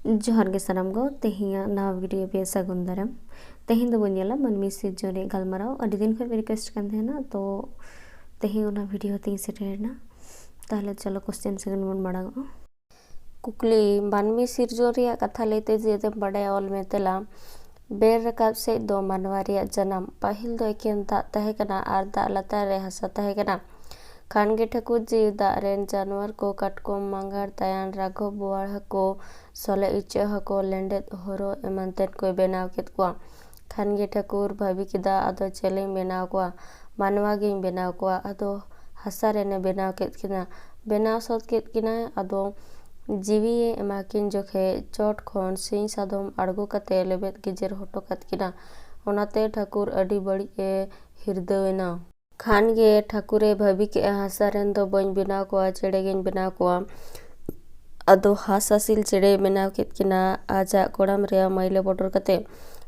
जोहार गे सानाम गो तेहिया नवा वीडियो पे सागुन दाराम तेहिन दो बनेला मनमी सिरजन रे गलमाराव अडी दिन खय रिक्वेस्ट kan थेना तो तेहि ओना वीडियो ते सेटेरना ताहले चलो क्वेश्चन सेगन मन माड़ागो कुकली मनमी सिरजन रे कथा लेते जे बड़े ऑल में तेला बेर रकाब से दो मानवा रे जन्म पाहिल दो एकेन दा तहे कना आर दा लता रे हसा तहे कना खानगे ठाकुर जी दारेन जानवर को काटकोम मांगार तायान राघव बोवाड़ हको सोले इचे हको लेंडेत हरो एमानतेन को बेनाव केत कुआ खानगे ठाकुर भाभी किदा अदो चेले बेनाव कुआ मानवा गिन बेनाव कुआ अदो हसा रेने बेनाव केत किना बेनाव सोत केत किना अदो जीवी एमाकिन जोखे चोट खोन सिंह सादोम अड़गो कते लेबेत गिजेर हटो कत किना ओनाते ठाकुर अडी बड़ी ए हिरदेवेना खानगे ठाकुरे भाभी के हसा रेन दो बन बेनाव कुआ चेड़े गिन बेनाव कुआ अदो हासासिल चेड़े बेनाव केत किना आजा कोड़ाम रे माइले बॉर्डर कते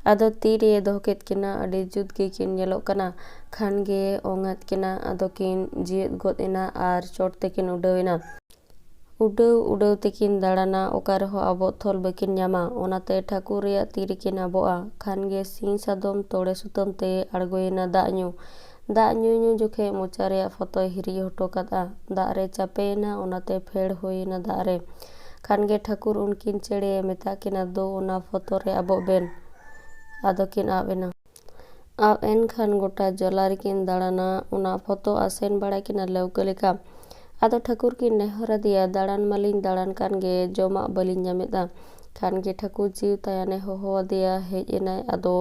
अदो तीरे दो केत किना अडी जुद गे किन येलोक कना खानगे ओंगात किना अदो किन जियत गोद एना आर चोट तेकिन उडवेना उडव उडव तेकिन दाड़ाना ओकार हो अबो थोल बकिन न्यामा ओनाते ठाकुर रे तीरे किन अबोआ खानगे सिंह सादोम तोड़े सुतम ते अड़गोयना दाग न्यू जोखे मोचा रे फोटो हिरी हटो कदा दाग रे चापेना ओनाते फेड़ होइना दाग रे खानगे ठाकुर उनकिन चेड़े मेता किना दो ओना फोटो रे अबो बेन आदो किन आवेना अब एन खान गोटा जलार किन दाड़ाना ओना फोटो आसेन बड़ा किना लौके लेका आदो ठाकुर किन नेहरा दिया दाड़ान मालिन दाड़ान कानगे जोमा बलिन जामेदा खानगे ठाकुर जीव तायाने होहो दिया हेज एनाय आदो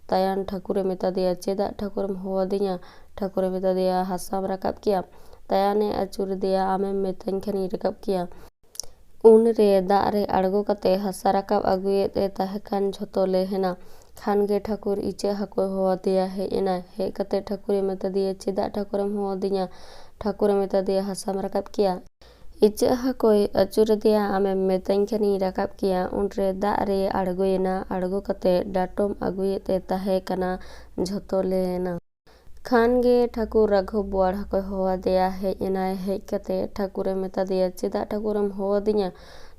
तायान ठाकुरे मेता दिया चेदा ठाकुरम होवा दिया ठाकुरे मेता दिया हासाम रकाब किया तायाने अचुर दिया आमेम मेतान खनी रकाब किया उन रे दाग रे अड़गो कते हसा रकाब अगुए ते ताहेखान झोतो लेहेना खानगे ठाकुर इचे हको होवा दिया हे एना हे कते ठाकुरे मेता दिया चेदा ठाकुरम होवा दिया ठाकुरे मेता दिया हासाम रकाब किया इचे हकोय अचुर दिया आमेम मेतान खनी रकाब किया उन रे दाग रे अड़गोयना अड़गो कते डाटोम अगुए ते ताहे कना झोतो लेना खानगे ठाकुर राघव बोवाड़ हकोय होवा दिया हे एनाय हे कते ठाकुरे मेता दिया चेदा ठाकुरम होवा दिया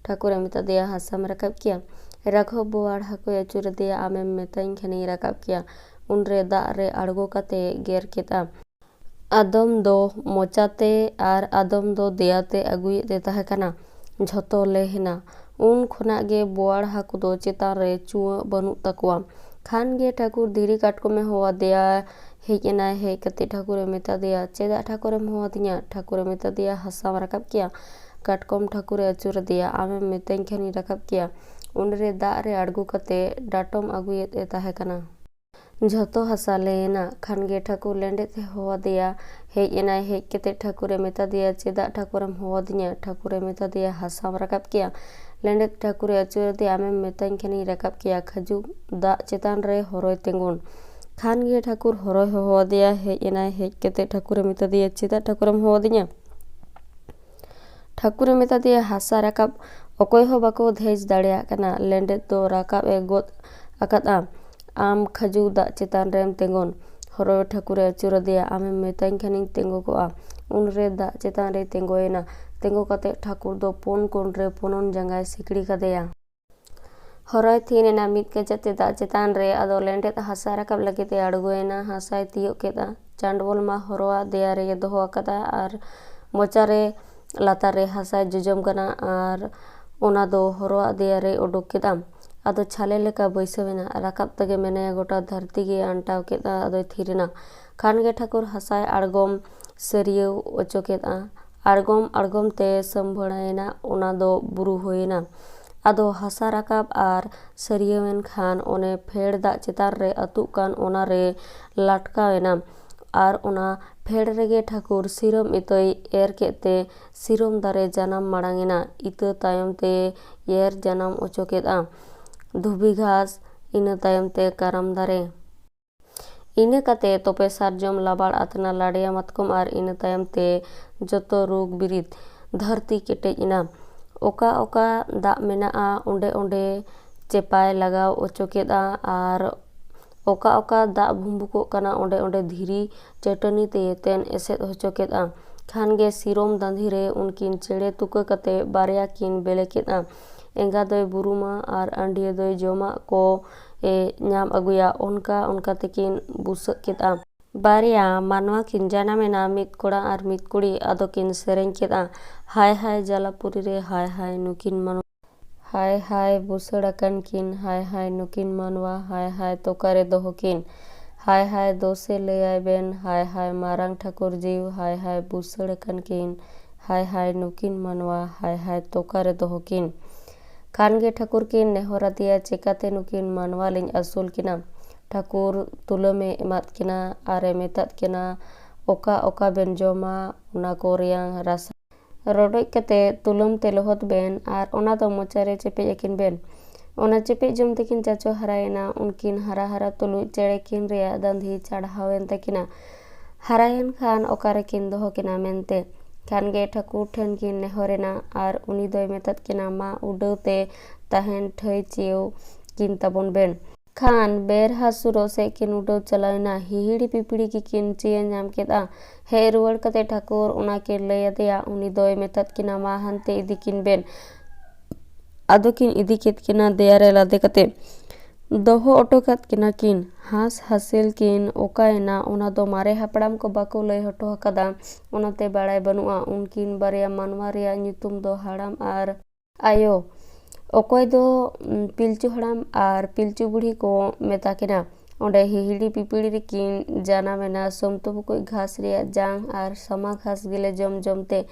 ठाकुरे मेता दिया हासाम रकाब किया राघव बोवाड़ हकोय अचुर दिया आमेम मेतान खनी रकाब किया उन रे दाग रे अड़गो कते गेर केता आदम दो मोचाते आर आदम दो देयाते अगुए ते ताहे कना झोतो लेहेना उन खोना गे बोवाड़ हाकु दो चेतान रे चुआ बनु तकवा खानगे ठाकुर धीरी काटको में होवा दिया हेज एनाय हे कते ठाकुरे मेता दिया चेदा ठाकुरम होवा दिया ठाकुरे मेता दिया हासाम रकाब किया काटकोम ठाकुरे अचुर दिया आमेम मेतान खनी रकाब किया उन रे दाग रे अड़गो कते डाटोम अगुए ते ताहे कना झोतो हसा लेना खानगे ठाकुर लेंडे ते होवा दिया हेज एनाय हेज कते ठाकुरे मेता दिया चेदा ठाकुरम होवा दिया ठाकुरे मेता दिया हासाम रकाब किया लेंडे ठाकुरे अचुर दिया आमेम मेतान खनी रकाब किया खजू दाग चेतान रे हरोय तेंगुन खानगे ठाकुर हरोय होवा दिया हेज एनाय हेज कते ठाकुरे मेता दिया चेदा ठाकुरम होवा दिया ठाकुरे मेता दिया हासा रकाब अकोय हो बाको धेज दाड़ेया कना लेंडे दो रकाब ए गोद अकादा आम खजू दाग चेतान रेम तेंगोन हरोय ठाकुरे अचुर दिया आमेम मेतान खनी तेंगो गोआ उन रे दाग चेतान रे तेंगोयना तेंगो कते ठाकुर दो पोन कोन रे पोनन जंगाय सिकड़ी कदेया हरोय थीनेना मित के जते दाग चेतान रे अदो लेंडे हासा रकाब लगिते अड़गोयना हासाय तियो केदा चांडबोल मा हरोआ दिया रे दोहो अकादा आर मोचा रे लातार रे हासाय जुजम कना आर ओना दो हरोआ दिया रे उडुक केदा आदो छाले लेका बैसवेना रकाब तगे मेने गोटा धरती गे अंटाव केदा आदो थीरेना खानगे ठाकुर हासाय अड़गोम सरियो ओचो केदा अड़गोम ते संभड़ायना ओना दो बुरु होयना आदो हासा रकाब आर सरियोवेन खान ओने फेड़ दाग चेतान रे अतुक कान ओना रे लाटकावेना आर ओना फेड़ रेगे ठाकुर सिरम इतोय एर केते सिरम दारे जानम माड़ांगेना इतो तायम ते एर जानम ओचो केदा धुबी घास इना तायम ते करम दारे इना कते तोपे सारजम लाबाड़ आतना लाड़िया मतकम आर इना तायम ते जतो रोग बिरित धरती केटेज इना ओका ओका दाग मेनाआ ओंडे ओंडे चेपाय लगाव ओचो केदा आर ओका ओका दाग भुम्बुको कना ओंडे ओंडे धीरी चटनी ते तेन एसेद होचो केदा खानगे सिरोम दांधी रे उनकिन चेड़े तुका कते बारया किन बेले केदा एंगा दोय बुरुमा और आंडिया दोय जमाक को नाम अगुया उनका उनका तेकिन बुसाग केदा। बारिया मानवा किन जानामेना मिद कोड़ा और मिद कुड़ी आदो किन सेरेñ केदा। हाय हाय जालापुरी रे हाय हाय नुकिन मानवा हाय हाय बुसड़ाकन किन हाय हाय नुकिन मानवा हाय हाय तोकारे दोहकिन हाय हाय दोसे लेआय बेन हाय हाय मारांग ठाकुर जीव हाय हाय बुसड़ाकन किन हाय हाय नुकिन मानवा हाय हाय तोकारे दोहकिन। खानगे ठाकुर किन नेहरा दिया चिकाते नुकिन मानवा लिंग आसुल किना। ठाकुर तुलमे एमाद किना आरे मेताद किना ओका ओका बेन जमा उना को रियांग रासा रोडोज कते तुलम ते लहत बेन और ओना दो मोचारे चेपेज अकिन बेन। ओना चेपेज जम तकिन चाचो हरायना उनकिन हरा हरा तुलु चेड़े किन रिया दंधी चढ़ावेन तकिना। हरायन खान ओकारे किन दोहो किना मेनते खानगे ठाकुर ठेन किन नेहरेना और उनी दोय मेताद किना मा उडौते ताहेन ठई चियो किन तबन बेन। खान बेर हासुरो से किन उडौ चलायना हिहिड़ी पिपड़ी की किन चिये नाम केदा। हे रुवाड़ कते ठाकुर उना किन लय दिया उनी दोय मेताद किना मा हंते इदी किन बेन। आदो किन इदी केत किना देयारे लादे कते दोहो ओटोकात किना किन हास हासिल किन ओकायना ओना दो मारे हापड़ाम को बाको लय हटो हकादा ओनाते बाड़ाय बनुआ। उनकिन बारिया मानवा रिया ᱧᱩᱛᱩᱢ दो हाड़ाम और आयो ओकोय दो पिलचू हाड़ाम और पिलचू बुढ़ी को मेता किना। ओंडे हिहिड़ी पिपड़ी रे किन जानामेना सोमतो बुकुय घास रिया जांग और समा घास गिले जम जमते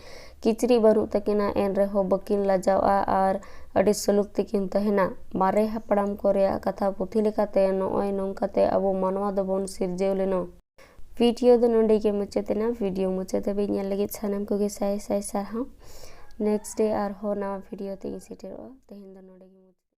किचरी बनु तकिना एन रेहो बकिन लाजावा और अड़ी सलुक तकिन तहेना। मारे हापड़ाम को रिया कथा पुथी लेकाते नोय नोंकाते अबो मानवा दोबोन सिरजेव लेनो। वीडियो दो नोंडे गे मुचातेना वीडियो मुचाते बे ñel लगित सानाम कोगे साय साय सारहाव नेक्स्ट डे और हो नवा वीडियो ते सेटेरोआ तेहेन दो नोंडे गे।